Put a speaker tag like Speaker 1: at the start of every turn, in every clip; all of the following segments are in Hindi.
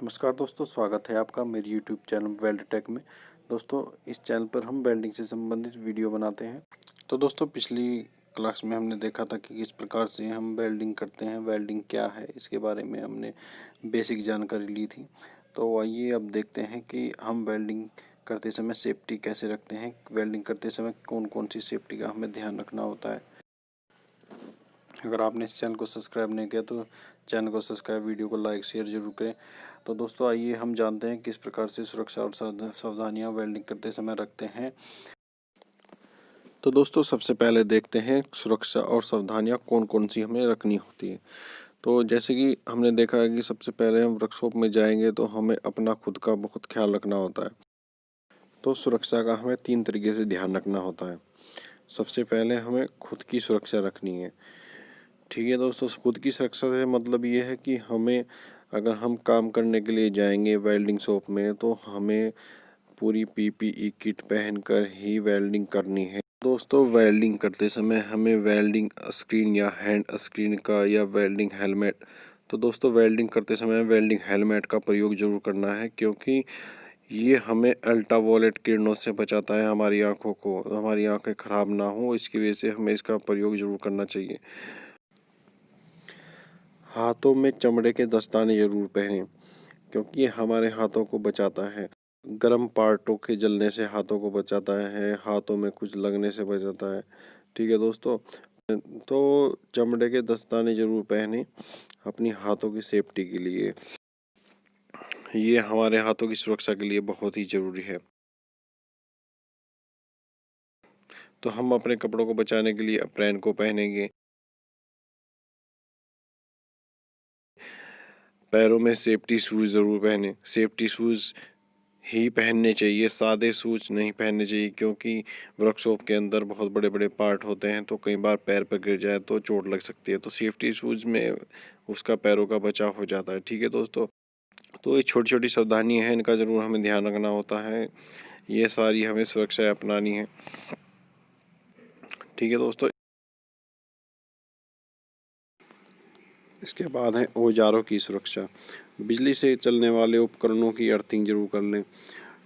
Speaker 1: नमस्कार दोस्तों, स्वागत है आपका मेरे यूट्यूब चैनल वेल्ड टेक में। दोस्तों, इस चैनल पर हम वेल्डिंग से संबंधित वीडियो बनाते हैं। तो दोस्तों, पिछली क्लास में हमने देखा था कि किस प्रकार से हम वेल्डिंग करते हैं, वेल्डिंग क्या है, इसके बारे में हमने बेसिक जानकारी ली थी। तो आइए अब देखते हैं कि हम वेल्डिंग करते समय सेफ्टी कैसे रखते हैं, वेल्डिंग करते समय कौन कौन सी सेफ्टी का हमें ध्यान रखना होता है। अगर आपने इस चैनल को सब्सक्राइब नहीं किया तो चैनल को सब्सक्राइब, वीडियो को लाइक शेयर जरूर करें। तो दोस्तों, आइए हम जानते हैं किस प्रकार से सुरक्षा और सावधानियां वेल्डिंग करते समय रखते हैं। तो दोस्तों, सबसे पहले देखते हैं सुरक्षा और सावधानियां कौन कौन सी हमें रखनी होती है। तो जैसे कि हमने देखा है कि सबसे पहले हम वर्कशॉप में जाएंगे तो हमें अपना खुद का बहुत ख्याल रखना होता है। तो सुरक्षा का हमें 3 तरीके से ध्यान रखना होता है। सबसे पहले हमें खुद की सुरक्षा रखनी है। ठीक है दोस्तों, खुद की सुरक्षा से मतलब ये है कि हमें, अगर हम काम करने के लिए जाएंगे वेल्डिंग शॉप में, तो हमें पूरी पीपीई किट पहनकर ही वेल्डिंग करनी है। दोस्तों, वेल्डिंग करते समय हमें वेल्डिंग स्क्रीन या हैंड स्क्रीन का या वेल्डिंग हेलमेट, तो दोस्तों वेल्डिंग करते समय वेल्डिंग हेलमेट का प्रयोग जरूर करना है, क्योंकि ये हमें अल्ट्रावायलेट किरणों से बचाता है। हमारी आंखों को, हमारी आंखें खराब ना हो, इसकी वजह से हमें इसका प्रयोग जरूर करना चाहिए। हाथों में चमड़े के दस्ताने जरूर पहनें, क्योंकि ये हमारे हाथों को बचाता है। गर्म पार्टों के जलने से हाथों को बचाता है, हाथों में कुछ लगने से बचाता है। ठीक है दोस्तों, तो चमड़े के दस्ताने जरूर पहने अपनी हाथों की सेफ्टी के लिए। ये हमारे हाथों की सुरक्षा के लिए बहुत ही जरूरी है। तो हम अपने कपड़ों को बचाने के लिए अप्रैन को पहनेंगे। पैरों में सेफ्टी शूज जरूर पहने। सेफ्टी शूज ही पहनने चाहिए, सादे शूज नहीं पहनने चाहिए, क्योंकि वर्कशॉप के अंदर बहुत बड़े बड़े पार्ट होते हैं, तो कई बार पैर पर गिर जाए तो चोट लग सकती है। तो सेफ्टी शूज में उसका पैरों का बचाव हो जाता है। ठीक है दोस्तों, तो ये छोटी छोटी सावधानियां हैं, इनका ज़रूर हमें ध्यान रखना होता है। ये सारी हमें सुरक्षा अपनानी है। ठीक है दोस्तों, इसके बाद है औजारों की सुरक्षा। बिजली से चलने वाले उपकरणों की अर्थिंग जरूर कर लें।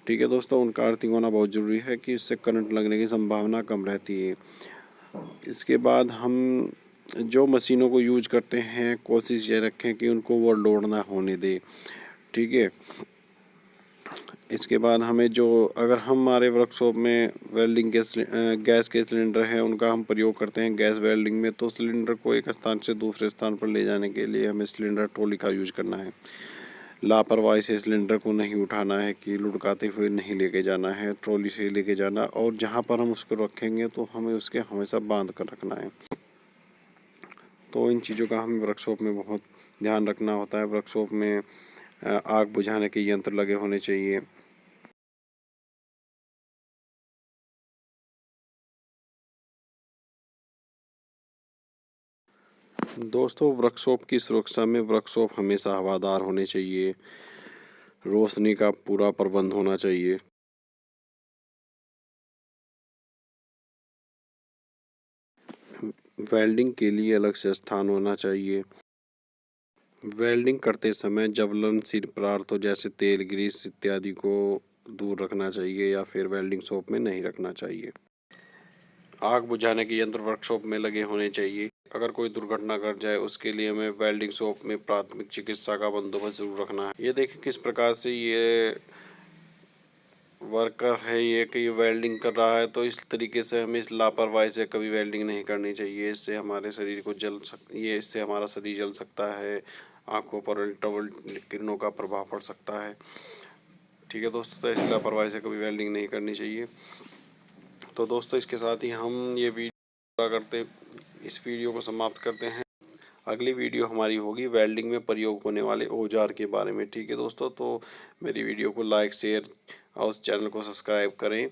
Speaker 1: ठीक है दोस्तों, उनका अर्थिंग होना बहुत ज़रूरी है कि इससे करंट लगने की संभावना कम रहती है। इसके बाद हम जो मशीनों को यूज करते हैं, कोशिश ये रखें कि उनको ओवरलोड ना होने दें। ठीक है, इसके बाद हमें जो, अगर हमारे वर्कशॉप में वेल्डिंग के गैस के सिलेंडर हैं, उनका हम प्रयोग करते हैं गैस वेल्डिंग में, तो सिलेंडर को एक स्थान से दूसरे स्थान पर ले जाने के लिए हमें सिलेंडर ट्रॉली का यूज करना है। लापरवाही से सिलेंडर को नहीं उठाना है कि लुढ़काते हुए नहीं लेके जाना है, ट्रॉली से लेके जाना। और जहाँ पर हम उसको रखेंगे तो हमें उसके हमेशा बांध कर रखना है। तो इन चीज़ों का हमें वर्कशॉप में बहुत ध्यान रखना होता है। वर्कशॉप में आग बुझाने के यंत्र लगे होने चाहिए। दोस्तों, वर्कशॉप की सुरक्षा में वर्कशॉप हमेशा हवादार होने चाहिए, रोशनी का पूरा प्रबंध होना चाहिए। वेल्डिंग के लिए अलग से स्थान होना चाहिए। वेल्डिंग करते समय ज्वलनशील पदार्थों जैसे तेल, ग्रीस इत्यादि को दूर रखना चाहिए या फिर वेल्डिंग शॉप में नहीं रखना चाहिए। आग बुझाने के यंत्र वर्कशॉप में लगे होने चाहिए। अगर कोई दुर्घटना घट जाए उसके लिए हमें वेल्डिंग शॉप में प्राथमिक चिकित्सा का बंदोबस्त जरूर रखना है। ये देखिए किस प्रकार से ये वर्कर है, ये कि ये वेल्डिंग कर रहा है, तो इस तरीके से हमें इस लापरवाही से कभी वेल्डिंग नहीं करनी चाहिए। इससे हमारे शरीर को इससे हमारा शरीर जल सकता है, आंखों पर अल्ट्रावायलेट किरणों का प्रभाव पड़ सकता है। ठीक है दोस्तों, तो इस लापरवाही से कभी वेल्डिंग नहीं करनी चाहिए। तो दोस्तों, इसके साथ ही हम ये वीडियो पूरा करते, इस वीडियो को समाप्त करते हैं। अगली वीडियो हमारी होगी वेल्डिंग में प्रयोग होने वाले औजार के बारे में। ठीक है दोस्तों, तो मेरी वीडियो को लाइक शेयर और उस चैनल को सब्सक्राइब करें।